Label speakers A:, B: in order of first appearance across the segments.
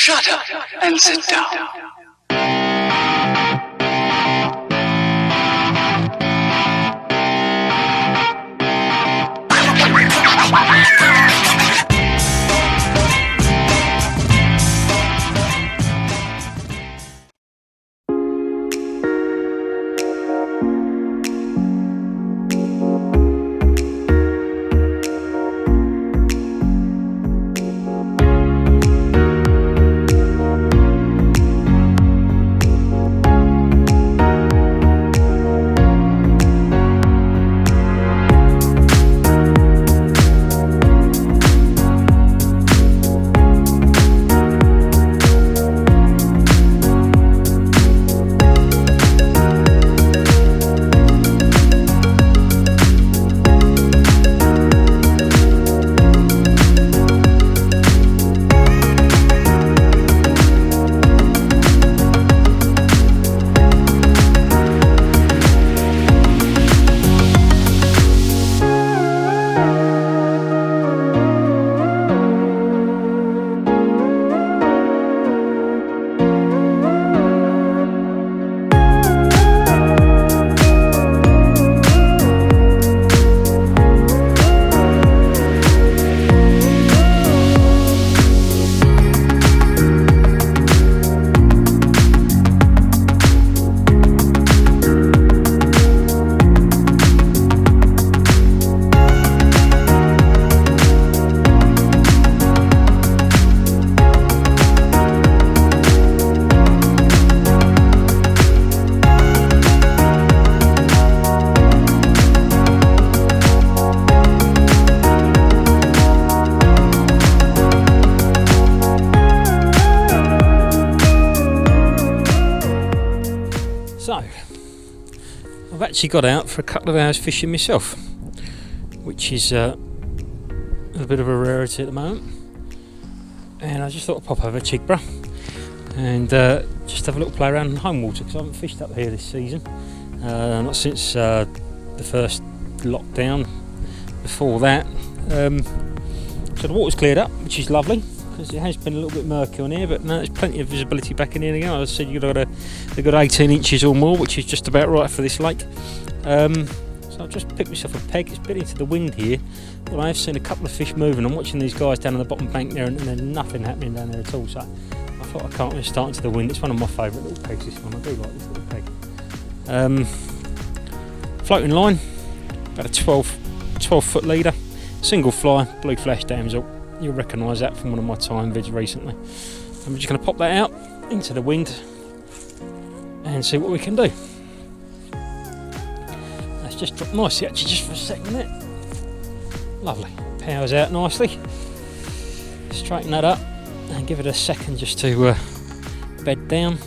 A: Shut up and sit down.
B: So, I've actually got out for a couple of hours fishing myself, which is a bit of a rarity at the moment. And I just thought I'd pop over to Chigborough and just have a little play around in home water, because I haven't fished up here this season, not since the first lockdown. Before that, so the water's cleared up, which is lovely, because it has been a little bit murky on here, but no, there's plenty of visibility back in here again. I said they've got 18 inches or more, which is just about right for this lake. So I've just picked myself a peg. It's a bit into the wind here, but I have seen a couple of fish moving. I'm watching these guys down on the bottom bank there, and there's nothing happening down there at all. So I thought I can't really start into the wind. It's one of my favourite little pegs, this one. I do like this little peg. Floating line, about a 12 foot leader, single fly, blue flash damsel. You'll recognise that from one of my time vids recently. I'm just going to pop that out into the wind and see what we can do. That's just dropped nicely actually, just for a second there. Lovely, powers out nicely. Straighten that up and give it a second just to bed down,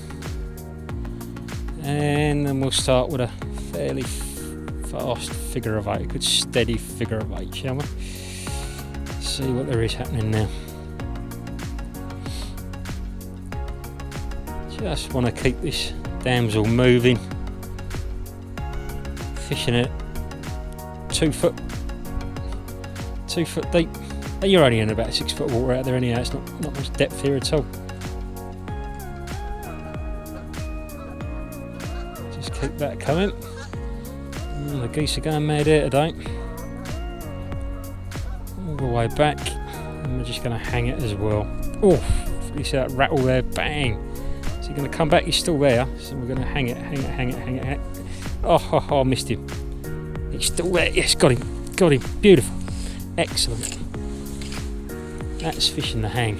B: and then we'll start with a fairly fast figure of 8, a good steady figure of 8, shall we? See what there is happening now. Just want to keep this damsel moving, fishing it 2 foot deep. You're only in about 6 foot water out there anyhow. It's not much depth here at all. Just keep that coming. The geese are going mad here today. All the way back, and we're just going to hang it as well. Oh, you see that rattle there? Bang! Is he going to come back? He's still there, so we're going to hang it. Oh, I missed him. He's still there. Yes, got him. Beautiful, excellent. That's fishing the hang.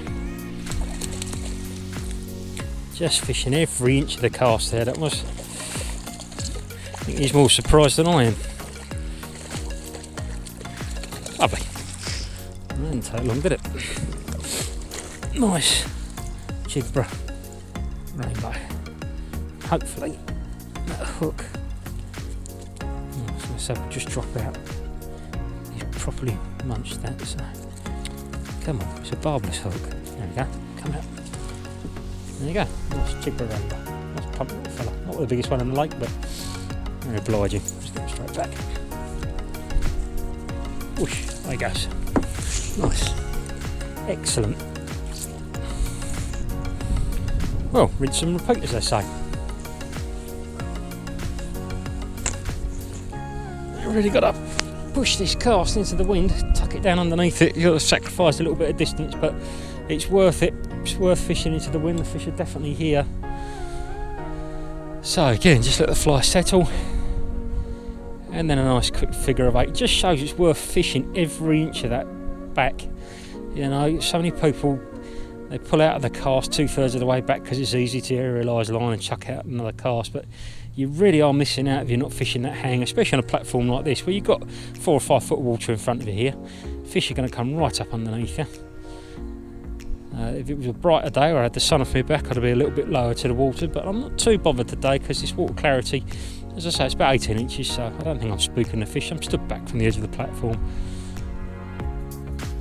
B: Just fishing every inch of the cast there. That was. I think he's more surprised than I am. Lovely. That didn't take long, did it? Nice Chigborough rainbow. Hopefully that hook. So just drop out. He's properly munched that. So come on, it's a barbless hook. There we go. Come out. There you go. Nice Chigborough rainbow. Nice plump little fella. Not the biggest one in the lake, but very obliging. Just go straight back. Whoosh, there he goes. Nice. Excellent. well, rinse and repeat, as they say. I really got to push this cast into the wind, tuck it down underneath it. You've got to sacrifice a little bit of distance, but it's worth it. It's worth fishing into the wind. The fish are definitely here. So again, just let the fly settle, and then a nice quick figure of 8. It just shows it's worth fishing every inch of that back. You know, so many people, they pull out of the cast 2/3 of the way back because it's easy to aerialise line and chuck out another cast, but you really are missing out if you're not fishing that hang, especially on a platform like this where you've got 4 or 5 foot of water in front of you here. Fish are going to come right up underneath you. If it was a brighter day or I had the sun off my back, I'd be a little bit lower to the water, but I'm not too bothered today because this water clarity, as I say, it's about 18 inches, so I don't think I'm spooking the fish. I'm stood back from the edge of the platform.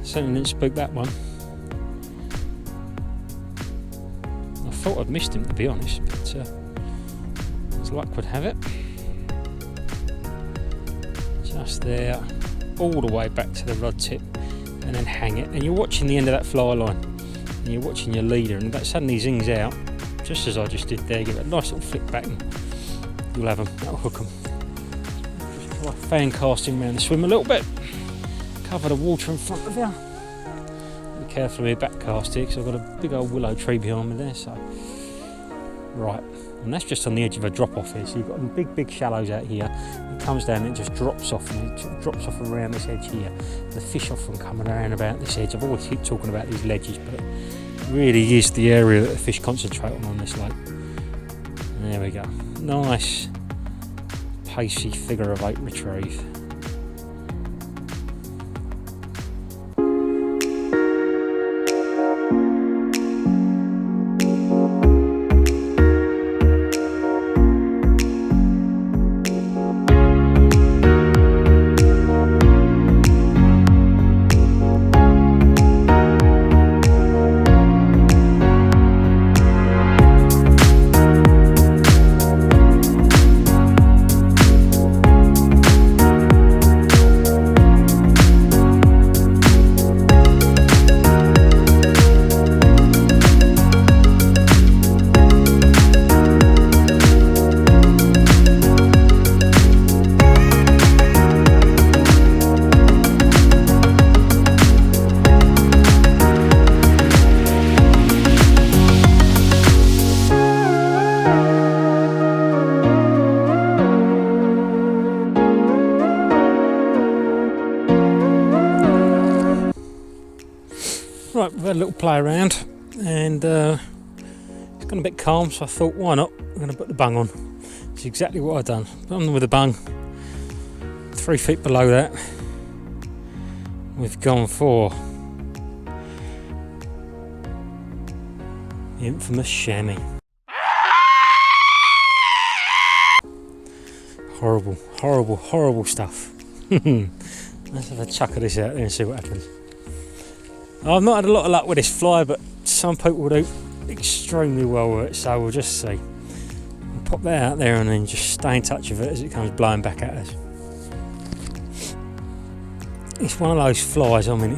B: Certainly didn't spook that one. I thought I'd missed him, to be honest, but as luck would have it. Just there, all the way back to the rod tip, and then hang it. And you're watching the end of that fly line, and you're watching your leader, and that suddenly zings out, just as I just did there. Give it a nice little flick back, and you'll have them. That'll hook them. Just try fan casting around the swim a little bit. Cover the water in front of you. Be careful of my back cast here because I've got a big old willow tree behind me there. So, right, and that's just on the edge of a drop off here. So you've got big shallows out here. It comes down and it just drops off, and it drops off around this edge here. The fish often coming around about this edge. I've always keep talking about these ledges, but it really is the area that the fish concentrate on this lake. And there we go. Nice, pacey figure of 8 retrieve. Right, we've had a little play around, and it's gone a bit calm, so I thought, why not? I'm going to put the bung on. It's exactly what I've done. Put on with the bung, 3 feet below that. We've gone for the infamous Shammy. Horrible stuff. Let's have a chuck of this out there and see what happens. I've not had a lot of luck with this fly, but some people do extremely well with it, so we'll just see. We'll pop that out there and then just stay in touch with it as it comes blowing back at us. It's one of those flies, I mean,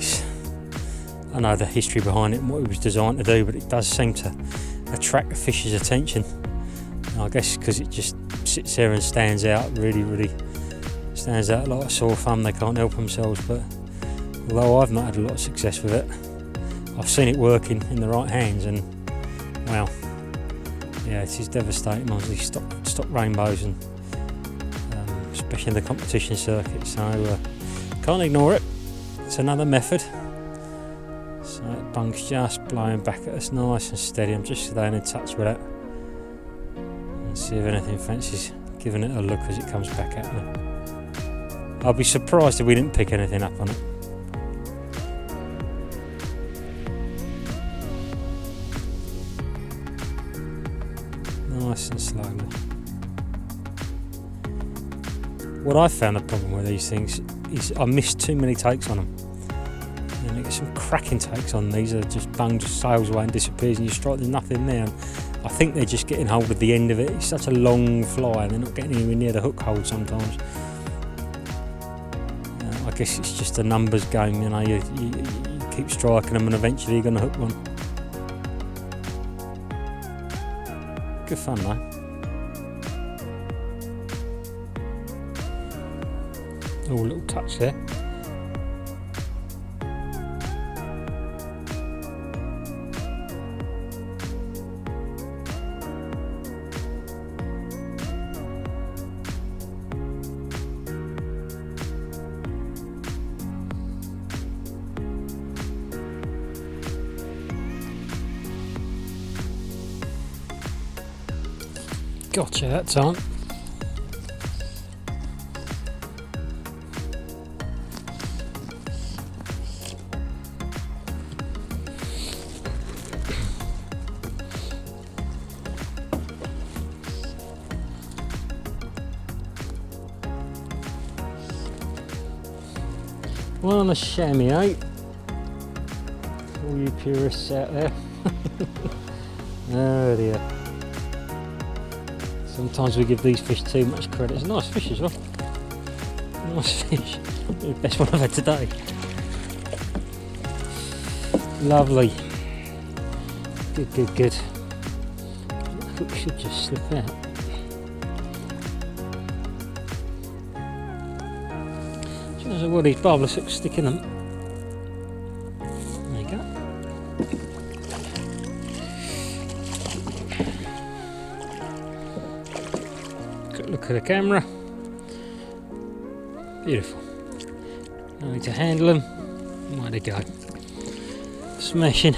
B: I know the history behind it and what it was designed to do, but it does seem to attract the fish's attention. And I guess because it just sits there and stands out, really stands out like a sore thumb. They can't help themselves, but although I've not had a lot of success with it, I've seen it working in the right hands, and well, yeah, it is devastating on these stock rainbows, and especially in the competition circuit. So can't ignore it. It's another method. So that bung's just blowing back at us nice and steady. I'm just staying in touch with it and see if anything fancies giving it a look as it comes back at me. I'll be surprised if we didn't pick anything up on it. Nice and slowly. What I found the problem with these things is I missed too many takes on them. And you get some cracking takes on these that just bung just sails away and disappears, and you strike, there's nothing there. And I think they're just getting hold of the end of it. It's such a long fly and they're not getting anywhere near the hook hold sometimes. I guess it's just a numbers game, you know, you keep striking them and eventually you're going to hook one. Good fun though. Oh, a little touch there. Gotcha that time. One on the Shammy, eh? All you purists out there. Oh dear. Sometimes we give these fish too much credit. It's a nice fish as well. Nice fish. The best one I've had today. Lovely. Good, good, good. The hook should just slip out. There's all these barbless hooks sticking them. There you go. Good look at the camera. Beautiful. No need to handle them. Where they go. Smashing.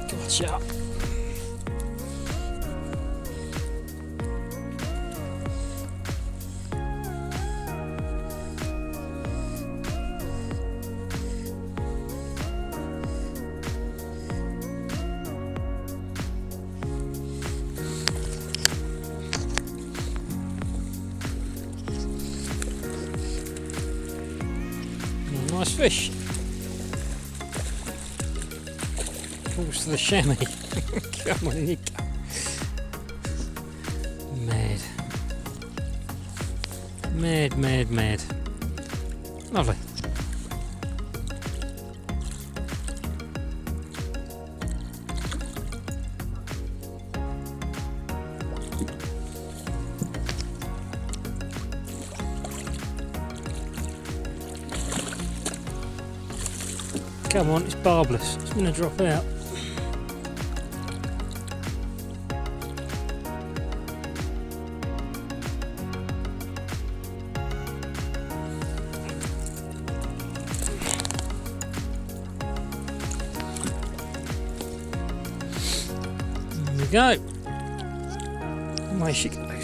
B: Gotcha. Nice fish. Falls to the Shammy. Come on, in you go. Mad. Mad, mad, mad. Lovely. Come on, it's barbless. It's going to drop out. There we go. Away she goes.